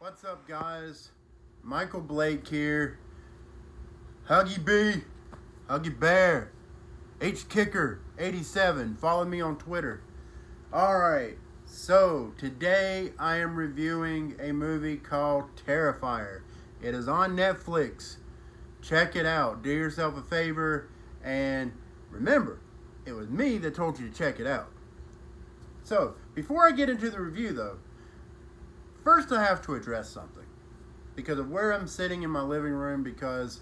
What's up, guys? Michael Blake here. Huggy B, Huggy Bear, H Kicker 87. Follow me on Twitter. Alright, so today I am reviewing a movie called Terrifier. It is on Netflix. Check it out. Do yourself a favor. And remember, it was me that told you to check it out. So, before I get into the review though, first I have to address something. Because of where I'm sitting in my living room, because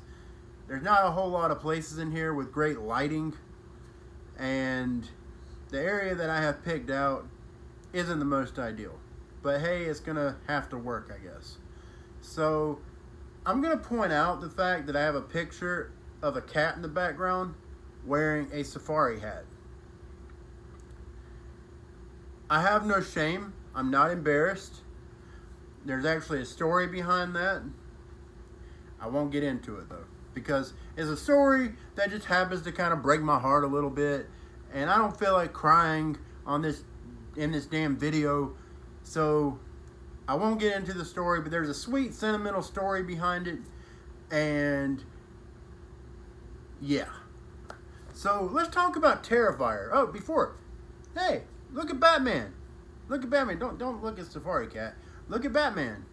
there's not a whole lot of places in here with great lighting. And the area that I have picked out isn't the most ideal. But hey, it's going to have to work, I guess. So, I'm going to point out the fact that I have a picture of a cat in the background wearing a safari hat. I have no shame. I'm not embarrassed. There's actually a story behind that. I won't get into it though, because it's a story that just happens to kind of break my heart a little bit, and I don't feel like crying in this damn video, so I won't get into the story. But there's a sweet sentimental story behind it, and yeah. So let's talk about Terrifier. Oh, hey, look at Batman. Look at Batman. Don't look at Safari Cat. Look at Batman.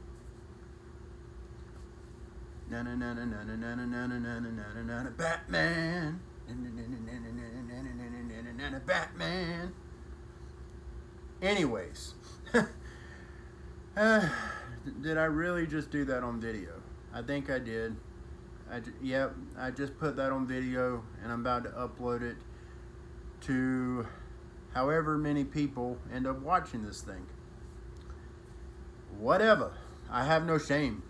Batman. Batman. Anyways, did I really just do that on video? I think I did. Yep, I just put that on video, and I'm about to upload it to however many people end up watching this thing. Whatever. I have no shame.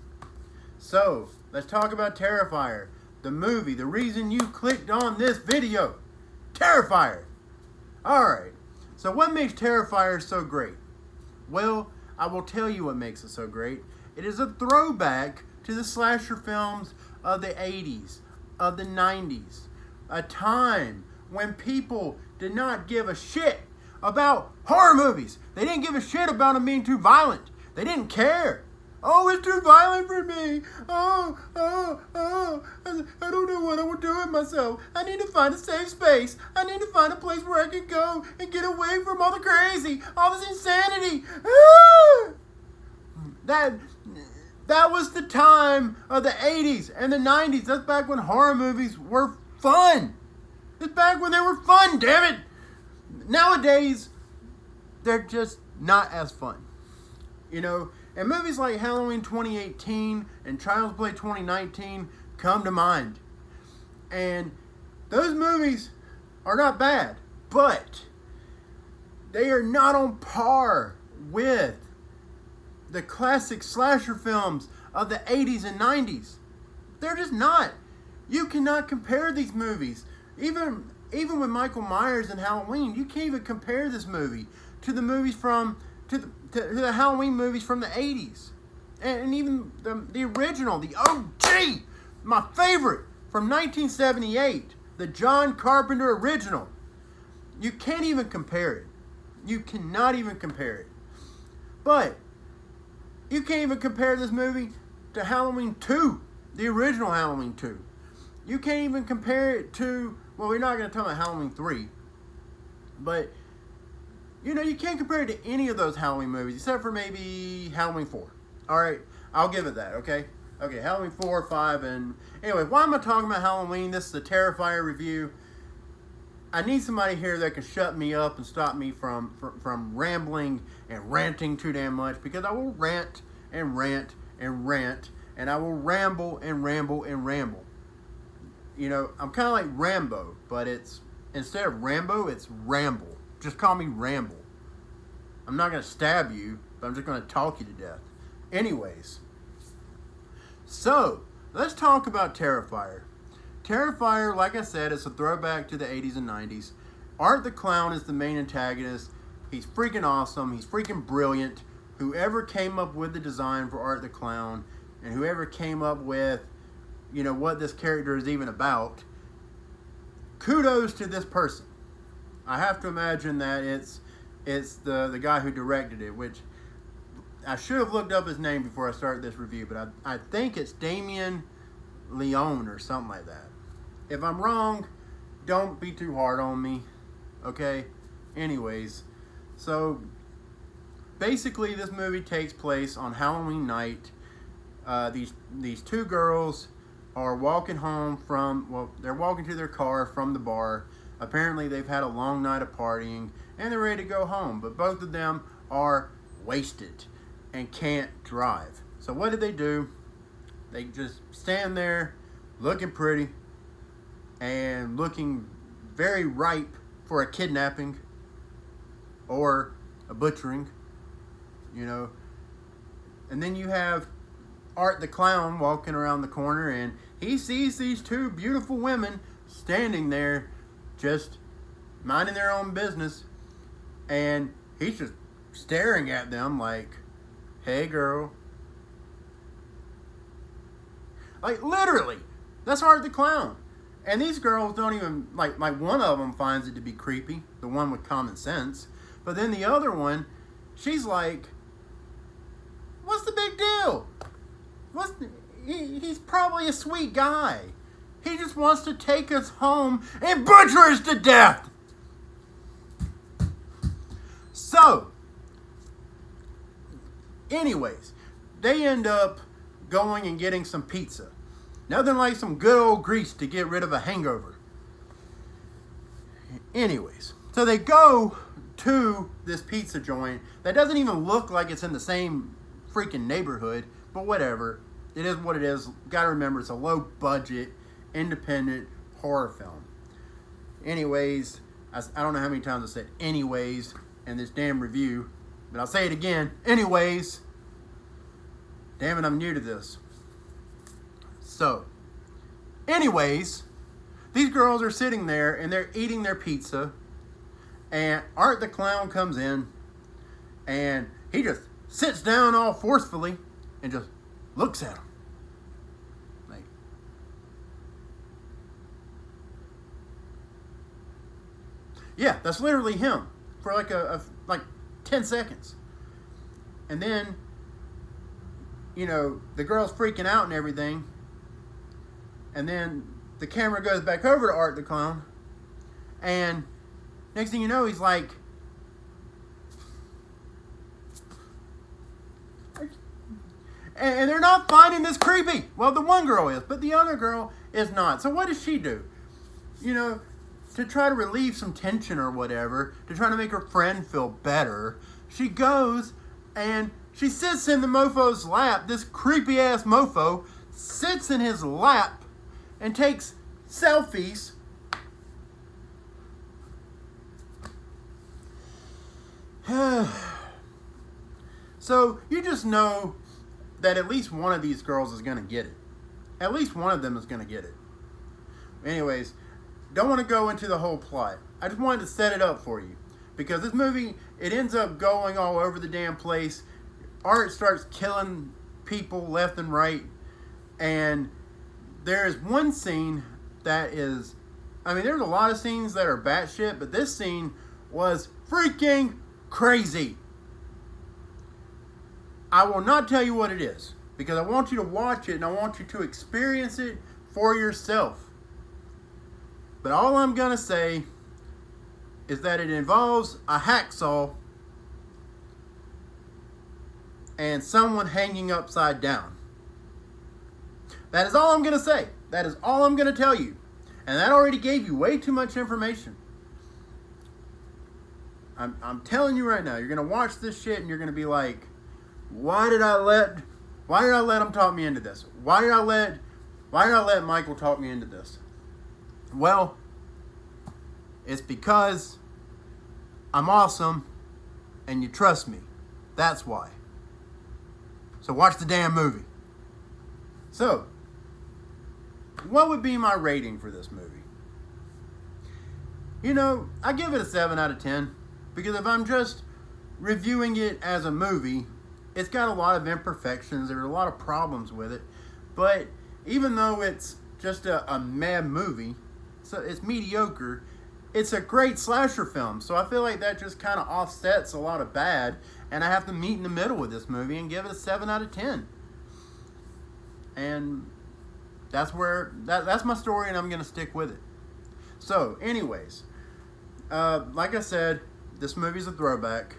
So, let's talk about Terrifier. The movie. The reason you clicked on this video. Terrifier. Alright. So what makes Terrifier so great? Well, I will tell you what makes it so great. It is a throwback to the slasher films of the 80s, of the 90s. A time when people did not give a shit about horror movies. They didn't give a shit about them being too violent. They didn't care. Oh, it's too violent for me. Oh. I don't know what I will do with myself. I need to find a safe space. I need to find a place where I can go and get away from all the crazy, all this insanity. That was the time of the 80s and the 90s. That's back when horror movies were fun. It's back when they were fun, damn it. Nowadays, they're just not as fun. You know, and movies like Halloween 2018 and Child's Play 2019 come to mind. And those movies are not bad, but they are not on par with the classic slasher films of the 80s and 90s. They're just not. You cannot compare these movies. Even with Michael Myers and Halloween, you can't even compare this movie to the movies to the Halloween movies from the 80s. And even the original, the OG, my favorite, from 1978, the John Carpenter original. You can't even compare it. You cannot even compare it. But you can't even compare this movie to Halloween 2, the original Halloween 2. You can't even compare it to, well, we're not going to talk about Halloween 3, but you know, you can't compare it to any of those Halloween movies except for maybe Halloween 4. Alright, I'll give it that, okay? Okay, Halloween 4, 5, and anyway, why am I talking about Halloween? This is the Terrifier review. I need somebody here that can shut me up and stop me from rambling and ranting too damn much, because I will rant and rant and rant, and I will ramble and ramble and ramble. You know, I'm kind of like Rambo, but it's, instead of Rambo, it's Ramble. Just call me Ramble. I'm not going to stab you, but I'm just going to talk you to death. Anyways, so let's talk about Terrifier. Terrifier, like I said, is a throwback to the 80s and 90s. Art the Clown is the main antagonist. He's freaking awesome. He's freaking brilliant. Whoever came up with the design for Art the Clown, and whoever came up with, you know, what this character is even about, kudos to this person. I have to imagine that it's the guy who directed it, which I should have looked up his name before I started this review, but I think it's Damien Leone or something like that. If I'm wrong, don't be too hard on me, okay? Anyways, so basically this movie takes place on Halloween night. These two girls are walking home from, well, they're walking to their car from the bar. Apparently they've had a long night of partying and they're ready to go home, but both of them are wasted and can't drive. So what did they do? They just stand there looking pretty and looking very ripe for a kidnapping or a butchering, you know. And then you have Art the Clown walking around the corner, and he sees these two beautiful women standing there just minding their own business, and he's just staring at them like, hey girl. Like literally, that's Art the Clown. And these girls don't even, like one of them finds it to be creepy, the one with common sense. But then the other one, she's like, what's the big deal? He's probably a sweet guy. He just wants to take us home and butcher us to death. So, anyways, they end up going and getting some pizza. Nothing like some good old grease to get rid of a hangover. Anyways, so they go to this pizza joint that doesn't even look like it's in the same freaking neighborhood, but whatever. It is what it is. Gotta remember, it's a low budget, independent horror film. Anyways, I don't know how many times I said anyways in this damn review, but I'll say it again. Anyways, damn it, I'm new to this. So, anyways, these girls are sitting there and they're eating their pizza, and Art the Clown comes in and he just sits down all forcefully and just looks at them. Like, yeah, that's literally him for like 10 seconds. And then, you know, the girl's freaking out and everything. And then the camera goes back over to Art the Clown. And next thing you know, he's like, and they're not finding this creepy. Well, the one girl is, but the other girl is not. So what does she do? You know, to try to relieve some tension or whatever, to try to make her friend feel better, she goes and she sits in the mofo's lap. This creepy ass mofo sits in his lap and takes selfies. So you just know that at least one of these girls is going to get it. At least one of them is going to get it. Anyways, don't want to go into the whole plot. I just wanted to set it up for you. Because this movie, it ends up going all over the damn place. Art starts killing people left and right. And there is one scene that is, I mean, there's a lot of scenes that are batshit, but this scene was freaking crazy. I will not tell you what it is, because I want you to watch it and I want you to experience it for yourself. But all I'm going to say is that it involves a hacksaw and someone hanging upside down. That is all I'm going to say. That is all I'm going to tell you. And that already gave you way too much information. I'm telling you right now, you're going to watch this shit and you're going to be like, why did I let him talk me into this? Why did I let Michael talk me into this? Well, it's because I'm awesome and you trust me. That's why. So watch the damn movie. So, what would be my rating for this movie? You know, I give it a 7 out of 10. Because if I'm just reviewing it as a movie, it's got a lot of imperfections. There's a lot of problems with it. But even though it's just a meh movie, so it's mediocre, it's a great slasher film. So I feel like that just kind of offsets a lot of bad. And I have to meet in the middle with this movie and give it a 7 out of 10. And that's that's my story, and I'm going to stick with it. So, anyways, like I said, this movie's a throwback.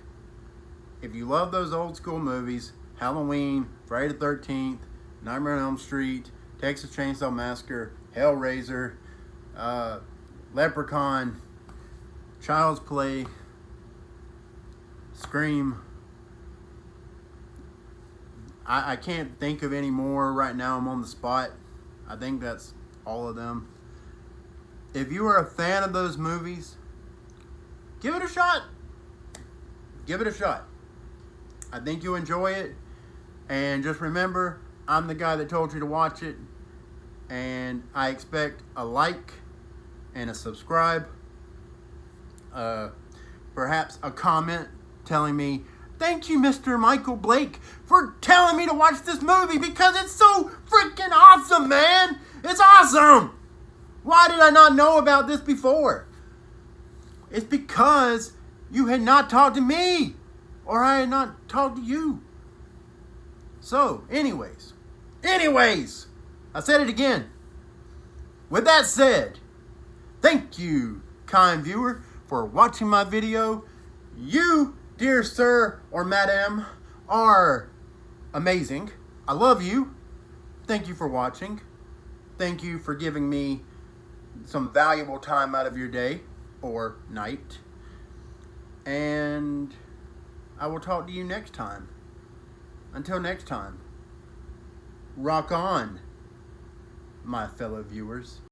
If you love those old school movies, Halloween, Friday the 13th, Nightmare on Elm Street, Texas Chainsaw Massacre, Hellraiser, Leprechaun, Child's Play, Scream. I can't think of any more right now. I'm on the spot. I think that's all of them. If you are a fan of those movies, give it a shot. Give it a shot. I think you'll enjoy it. And just remember, I'm the guy that told you to watch it. And I expect a like and a subscribe. Perhaps a comment telling me, thank you, Mr. Michael Blake, for telling me to watch this movie because it's so freaking awesome, man. It's awesome. Why did I not know about this before? It's because you had not talked to me, or I had not talked to you. So, anyways, I said it again. With that said, thank you, kind viewer, for watching my video. You, dear sir or madam, are amazing. I love you. Thank you for watching. Thank you for giving me some valuable time out of your day or night. And I will talk to you next time. Until next time, rock on, my fellow viewers.